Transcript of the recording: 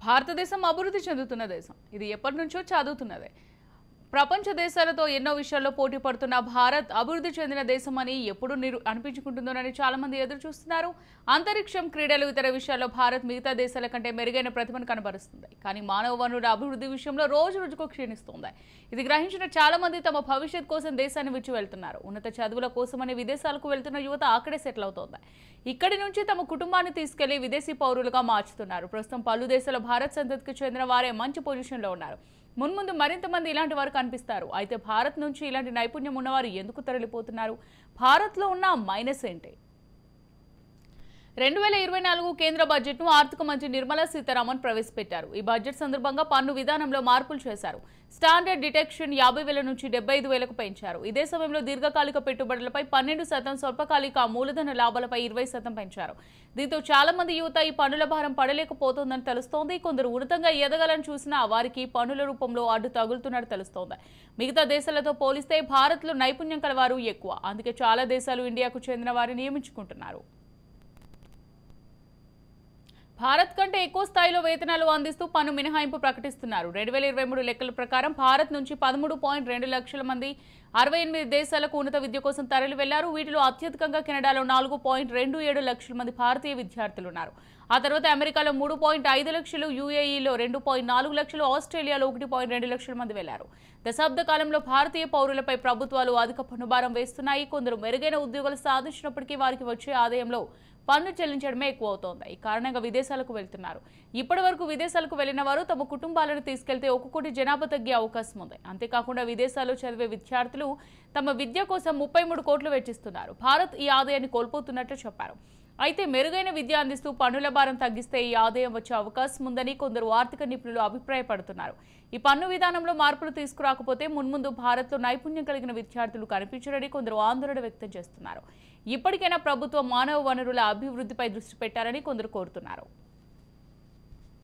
భారతదేశం అభివృద్ధి చెందుతున్న దేశం. ఇది ఎప్పటినుంచో చదువుతున్నదే. ప్రపంచ దేశాలతో ఎన్నో విషయాల్లో పోటీ పడుతున్న భారత్ అభివృద్ధి చెందిన దేశమని ఎప్పుడు అనిపించుకుంటుందోనని చాలా మంది ఎదురు చూస్తున్నారు. అంతరిక్షం, క్రీడలు, ఇతర విషయాల్లో భారత్ మిగతా దేశాల కంటే మెరుగైన ప్రతిభను కనబరుస్తుంది. కానీ మానవ వనరుల అభివృద్ధి విషయంలో రోజు రోజుకు క్షీణిస్తుంది. ఇది గ్రహించిన చాలా మంది తమ భవిష్యత్ కోసం దేశాన్ని విడిచి వెళ్తున్నారు. ఉన్నత చదువుల కోసమని విదేశాలకు వెళ్తున్న యువత అక్కడే సెటిల్ అవుతోంది. ఇక్కడి నుంచి తమ కుటుంబాన్ని తీసుకెళ్లి విదేశీ పౌరులుగా మార్చుతున్నారు. ప్రస్తుతం పలు దేశాల భారత్ సంతతికి చెందిన వారే మంచి పొజిషన్లో ఉన్నారు. మున్ముందు మరింత మంది ఇలాంటి వారు కనిపిస్తారు. అయితే భారత్ నుంచి ఇలాంటి నైపుణ్యం ఉన్నవారు ఎందుకు తరలిపోతున్నారు? భారత్లో ఉన్న మైనస్ ఏంటి? 2024 కేంద్ర బడ్జెట్ను ఆర్థిక మంత్రి నిర్మలా సీతారామన్ ప్రవేశపెట్టారు. ఈ బడ్జెట్ సందర్భంగా పన్ను విధానంలో మార్పులు చేశారు. స్టాండర్డ్ డిడక్షన్ 50,000 నుంచి 75,000కు పెంచారు. ఇదే సమయంలో దీర్ఘకాలిక పెట్టుబడులపై 12%, స్వల్పకాలిక మూలధన లాభాలపై 20% పెంచారు. దీంతో చాలా మంది యువత ఈ పన్నుల భారం పడలేకపోతోందని తెలుస్తోంది. కొందరు ఉన్నతంగా ఎదగాలని చూసినా వారికి పన్నుల రూపంలో అడ్డు తగులుతున్నట్టు తెలుస్తోంది. మిగతా దేశాలతో పోలిస్తే భారత్లో నైపుణ్యం కలవారు ఎక్కువ. అందుకే చాలా దేశాలు ఇండియాకు చెందిన వారిని నియమించుకుంటున్నారు. భారత్ కంటే ఎక్కువ స్థాయిలో వేతనాలు అందిస్తూ పన్ను మినహాయింపు ప్రకటిస్తున్నారు. 2023 లెక్కల ప్రకారం భారత్ నుంచి 13.2 లక్షల మంది 68 దేశాలకు ఉన్నత విద్య కోసం తరలి వెళ్లారు. వీటిలో అత్యధికంగా కెనడాలో 4.27 లక్షల మంది భారతీయ విద్యార్థులు ఉన్నారు. ఆ తర్వాత అమెరికాలో 3.5 లక్షలు, యుఏఈలో 2.4 లక్షలు, ఆస్ట్రేలియాలో 1.2 లక్షల మంది వెళ్లారు. దశాబ్ద కాలంలో భారతీయ పౌరులపై ప్రభుత్వాలు అధిక పన్నుభారం వేస్తున్నాయి. కొందరు మెరుగైన ఉద్యోగాలు సాధించినప్పటికీ వారికి వచ్చే ఆదాయంలో పన్ను చెల్లించడమే ఎక్కువ అవుతోంది. ఈ కారణంగా విదేశాలకు వెళ్తున్నారు. ఇప్పటి వరకు విదేశాలకు వెళ్లిన వారు తమ కుటుంబాలను తీసుకెళ్తే 1 కోటి జనాభా తగ్గే అవకాశం ఉంది. అంతేకాకుండా విదేశాల్లో చదివే విద్యార్థులు తమ విద్య కోసం 33 కోట్లు వెచ్చిస్తున్నారు. భారత్ ఈ ఆదాయాన్ని కోల్పోతున్నట్లు చెప్పారు. అయితే మెరుగైన విద్య అందిస్తూ పన్నుల భారం తగ్గిస్తే ఈ ఆదాయం వచ్చే అవకాశం ఉందని కొందరు ఆర్థిక నిపుణులు అభిప్రాయపడుతున్నారు. ఈ పన్ను విధానంలో మార్పులు తీసుకురాకపోతే మున్ముందు భారత్లో నైపుణ్యం కలిగిన విద్యార్థులు కనిపించరని కొందరు ఆందోళన వ్యక్తం చేస్తున్నారు. ఇప్పటికైనా ప్రభుత్వం మానవ వనరుల అభివృద్ధిపై దృష్టి పెట్టారని కొందరు కోరుతున్నారు.